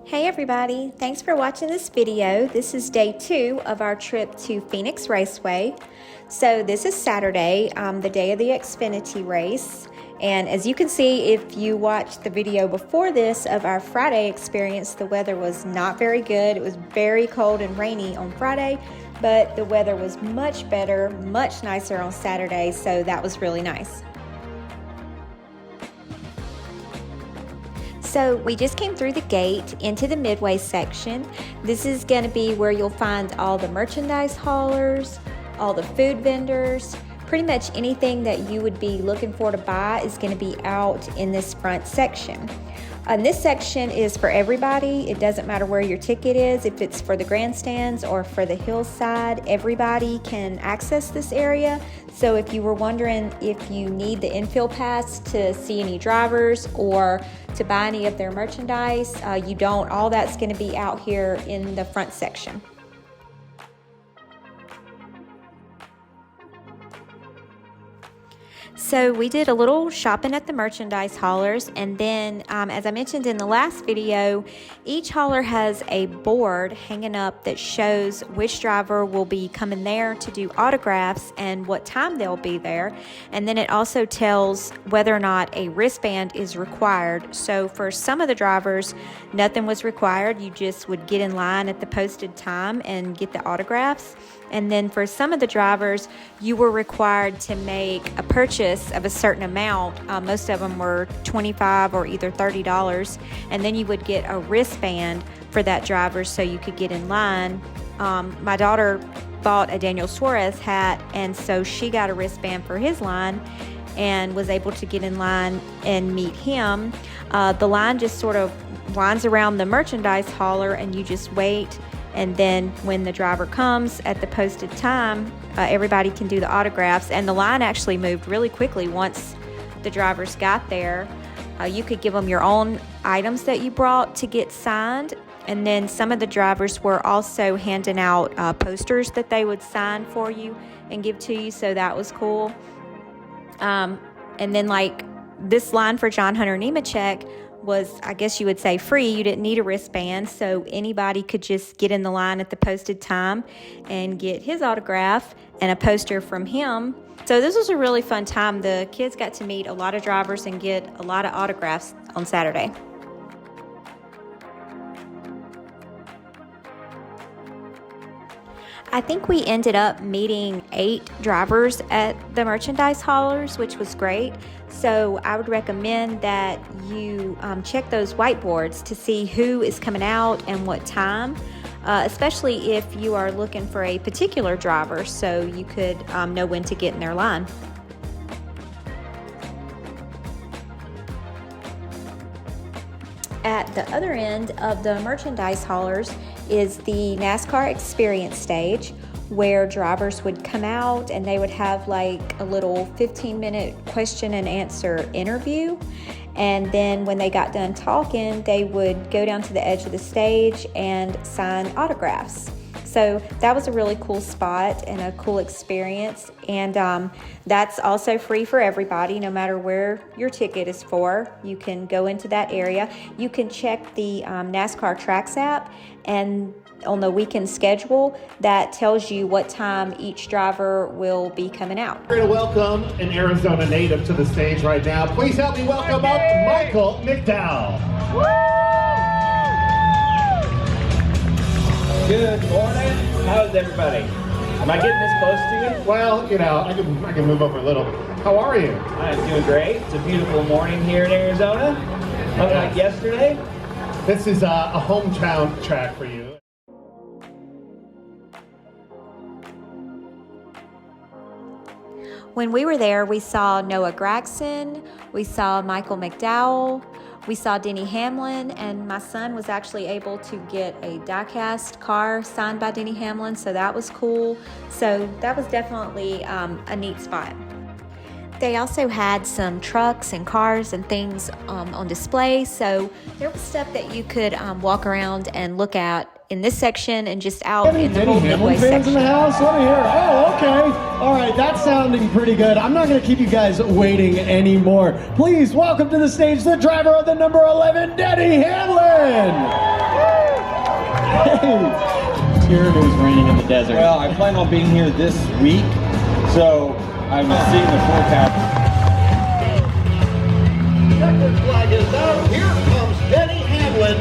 Hey everybody, thanks for watching this video. This is day 2 of our trip to Phoenix Raceway. So this is Saturday, the day of the Xfinity race. And as you can see, if you watched the video before this of our Friday experience, the weather was not very good. It was very cold and rainy on Friday, but the weather was much better, much nicer on Saturday, so that was really nice. So we just came through the gate into the Midway section. This is going to be where you'll find all the merchandise haulers, all the food vendors, pretty much anything that you would be looking for to buy is going to be out in this front section. And this section is for everybody. It doesn't matter where your ticket is, if it's for the grandstands or for the hillside, everybody can access this area. So if you were wondering if you need the infield pass to see any drivers or to buy any of their merchandise, you don't. All that's going to be out here in the front section. So we did a little shopping at the merchandise haulers, and then as I mentioned in the last video, each hauler has a board hanging up that shows which driver will be coming there to do autographs and what time they'll be there. And then it also tells whether or not a wristband is required. So for some of the drivers, nothing was required. You just would get in line at the posted time and get the autographs. And then for some of the drivers, you were required to make a purchase of a certain amount. Most of them were $25 or either $30. And then you would get a wristband for that driver so you could get in line. My daughter bought a Daniel Suarez hat, and so she got a wristband for his line and was able to get in line and meet him. The line just sort of winds around the merchandise hauler, and you just wait. And then when the driver comes at the posted time, everybody can do the autographs. And the line actually moved really quickly once the drivers got there. You could give them your own items that you brought to get signed. And then some of the drivers were also handing out posters that they would sign for you and give to you. So that was cool. And then like this line for John Hunter Nemechek was, I guess you would say, free. You didn't need a wristband, so anybody could just get in the line at the posted time and get his autograph and a poster from him. So this was a really fun time. The kids got to meet a lot of drivers and get a lot of autographs on Saturday. I think we ended up meeting 8 drivers at the merchandise haulers, which was great. So I would recommend that you check those whiteboards to see who is coming out and what time, especially if you are looking for a particular driver, so you could know when to get in their line. At the other end of the merchandise haulers is the NASCAR Experience stage, where drivers would come out and they would have like a little 15-minute question and answer interview. And then when they got done talking, they would go down to the edge of the stage and sign autographs. So that was a really cool spot and a cool experience. And that's also free for everybody, no matter where your ticket is for. You can go into that area. You can check the NASCAR Tracks app, and on the weekend schedule, that tells you what time each driver will be coming out. We're going to welcome an Arizona native to the stage right now. Please help me welcome up Michael McDowell. Good morning. How's everybody? Am I getting this close to you? Well, you know, I can move over a little. How are you? I'm doing great. It's a beautiful morning here in Arizona. Unlike yesterday. This is a hometown track for you. When we were there, we saw Noah Gragson, we saw Michael McDowell, we saw Denny Hamlin, and my son was actually able to get a die-cast car signed by Denny Hamlin, so that was cool. So that was definitely a neat spot. They also had some trucks and cars and things on display, so there was stuff that you could walk around and look at in this section and just out in the whole Midway section. Fans in the house? Let me hear. Oh, okay. All right, that's sounding pretty good. I'm not going to keep you guys waiting anymore. Please welcome to the stage the driver of the number 11, Denny Hamlin. Tyranny's reigning in the desert. Well, I plan on being here this week, so I'm seeing the forecast. Checkered flag is down. Here comes Denny Hamlin.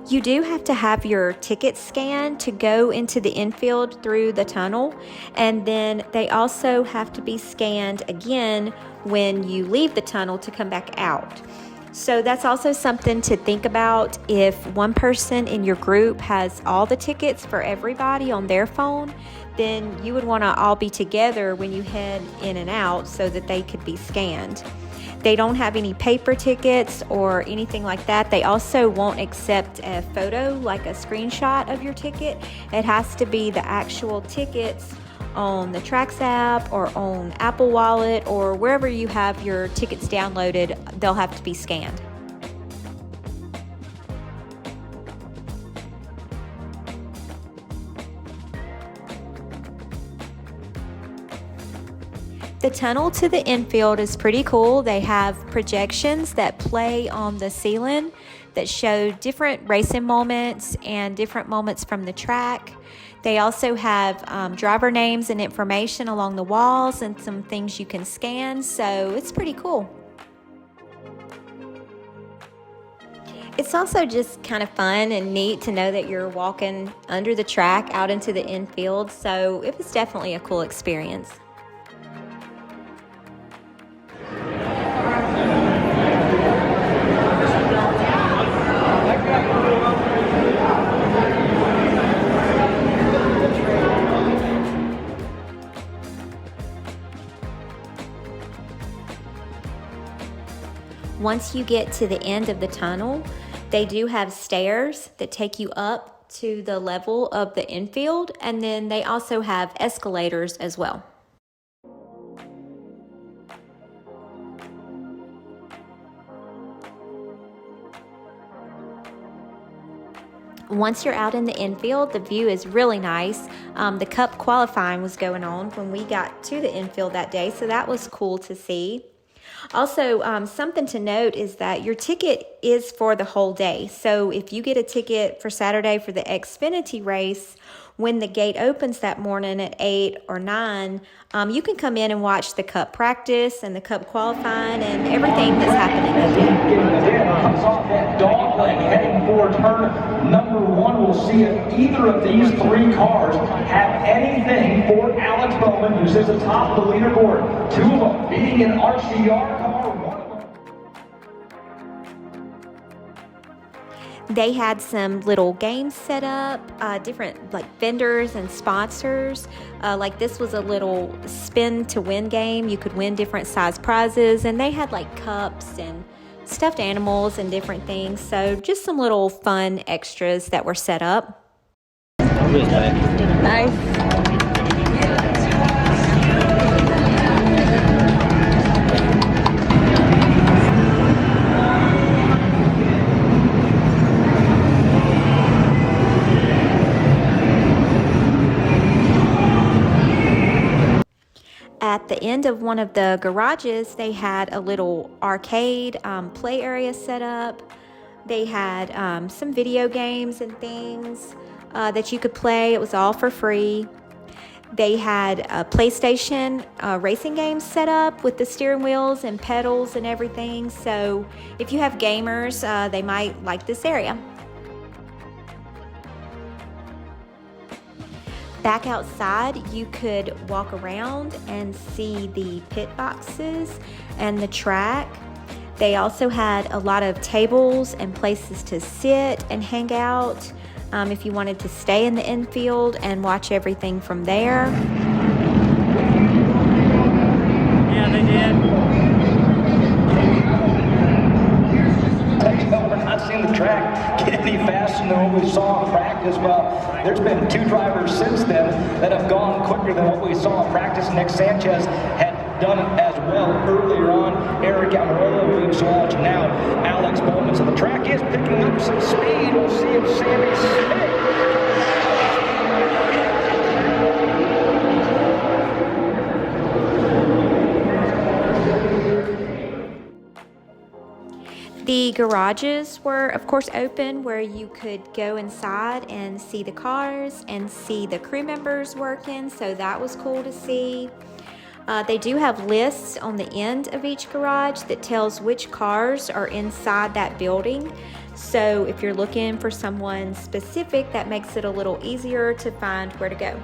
You do have to have your ticket scanned to go into the infield through the tunnel, and then they also have to be scanned again when you leave the tunnel to come back out. So that's also something to think about. If one person in your group has all the tickets for everybody on their phone, then you would want to all be together when you head in and out so that they could be scanned. They don't have any paper tickets or anything like that. They also won't accept a photo, like a screenshot of your ticket. It has to be the actual tickets on the Trax app or on Apple Wallet or wherever you have your tickets downloaded. They'll have to be scanned. The tunnel to the infield is pretty cool. They have projections that play on the ceiling that show different racing moments and different moments from the track. They also have driver names and information along the walls and some things you can scan, so it's pretty cool. It's also just kind of fun and neat to know that you're walking under the track out into the infield, so it was definitely a cool experience. Once you get to the end of the tunnel, they do have stairs that take you up to the level of the infield, and then they also have escalators as well. Once you're out in the infield, the view is really nice. The Cup qualifying was going on when we got to the infield that day, so that was cool to see. Also, something to note is that your ticket is for the whole day. So if you get a ticket for Saturday for the Xfinity race, when the gate opens that morning at 8 or 9, you can come in and watch the Cup practice and the Cup qualifying and everything that's happening that day. Comes off that dog leg heading for turn number 1. We'll see if either of these 3 cars have anything for Alex Bowman, who sits atop the leaderboard. 2 of them being an RCR car, 1 of them. They had some little games set up, different like vendors and sponsors. Like this was a little spin to win game. You could win different size prizes, and they had like cups and stuffed animals and different things. So just some little fun extras that were set up. Nice. At the end of one of the garages, they had a little arcade play area set up. They had some video games and things that you could play. It was all for free. They had a PlayStation racing games set up with the steering wheels and pedals and everything. So if you have gamers, they might like this area. Back outside, you could walk around and see the pit boxes and the track. They also had a lot of tables and places to sit and hang out if you wanted to stay in the infield and watch everything from there. Yeah, they did. We're not seeing the track get any faster than what we saw in practice. Well, there's been 2 drivers since then that have gone quicker than what we saw in practice. Nick Sanchez had done it as well earlier on. Eric Almirola, William Swatch, now Alex Bowman. So the track is picking up some speed. We'll see if Sammy Smith. The garages were, of course, open where you could go inside and see the cars and see the crew members working, so that was cool to see. They do have lists on the end of each garage that tells which cars are inside that building. So if you're looking for someone specific, that makes it a little easier to find where to go.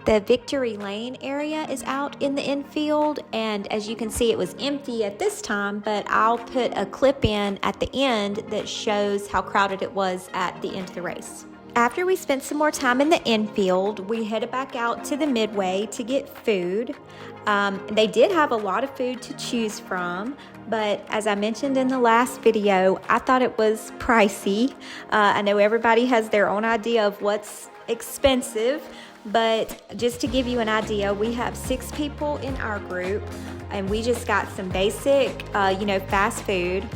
The Victory Lane area is out in the infield, and as you can see, it was empty at this time, but I'll put a clip in at the end that shows how crowded it was at the end of the race. After we spent some more time in the infield, we headed back out to the Midway to get food. They did have a lot of food to choose from, but as I mentioned in the last video, I thought it was pricey. I know everybody has their own idea of what's expensive, but just to give you an idea, we have 6 people in our group, and we just got some basic, fast food.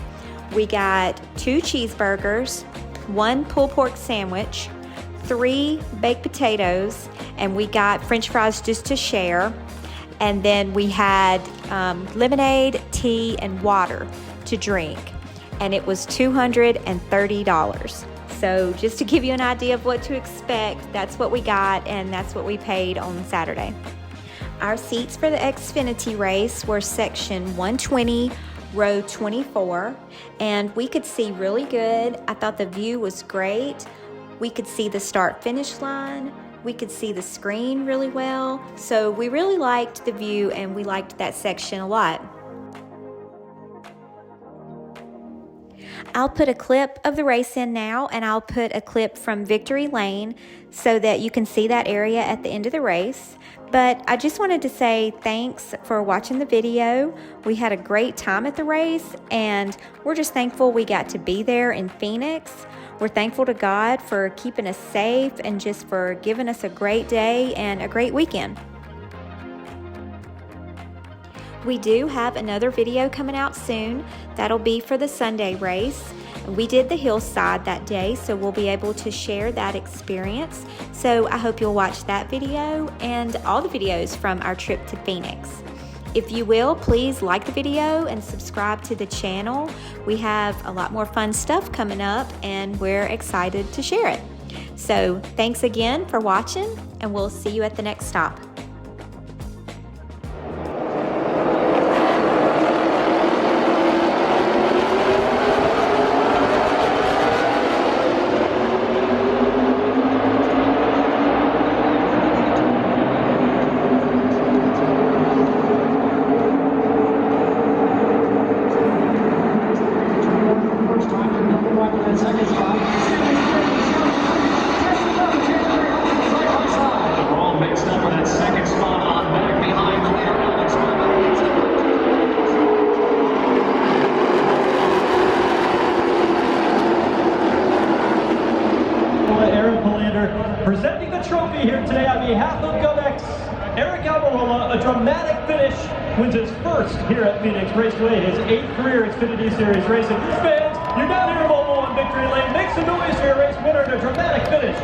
We got 2 cheeseburgers, 1 pulled pork sandwich, 3 baked potatoes, and we got French fries just to share. And then we had lemonade, tea, and water to drink, and it was $230. So just to give you an idea of what to expect, that's what we got, and that's what we paid on Saturday. Our seats for the Xfinity race were section 120, row 24, and we could see really good. I thought the view was great. We could see the start-finish line. We could see the screen really well. So we really liked the view, and we liked that section a lot. I'll put a clip of the race in now, and I'll put a clip from Victory Lane so that you can see that area at the end of the race. But I just wanted to say thanks for watching the video. We had a great time at the race, and we're just thankful we got to be there in Phoenix. We're thankful to God for keeping us safe and just for giving us a great day and a great weekend. We do have another video coming out soon. That'll be for the Sunday race. We did the hillside that day, so we'll be able to share that experience. So I hope you'll watch that video and all the videos from our trip to Phoenix. If you will, please like the video and subscribe to the channel. We have a lot more fun stuff coming up, and we're excited to share it. So thanks again for watching, and we'll see you at the next stop. Presenting the trophy here today on behalf of GovX, Eric Almirola, a dramatic finish, wins his first here at Phoenix Raceway, his 8th career Xfinity Series racing. Fans, you're down here in Mobile on Victory Lane. Make some noise for your race winner and a dramatic finish.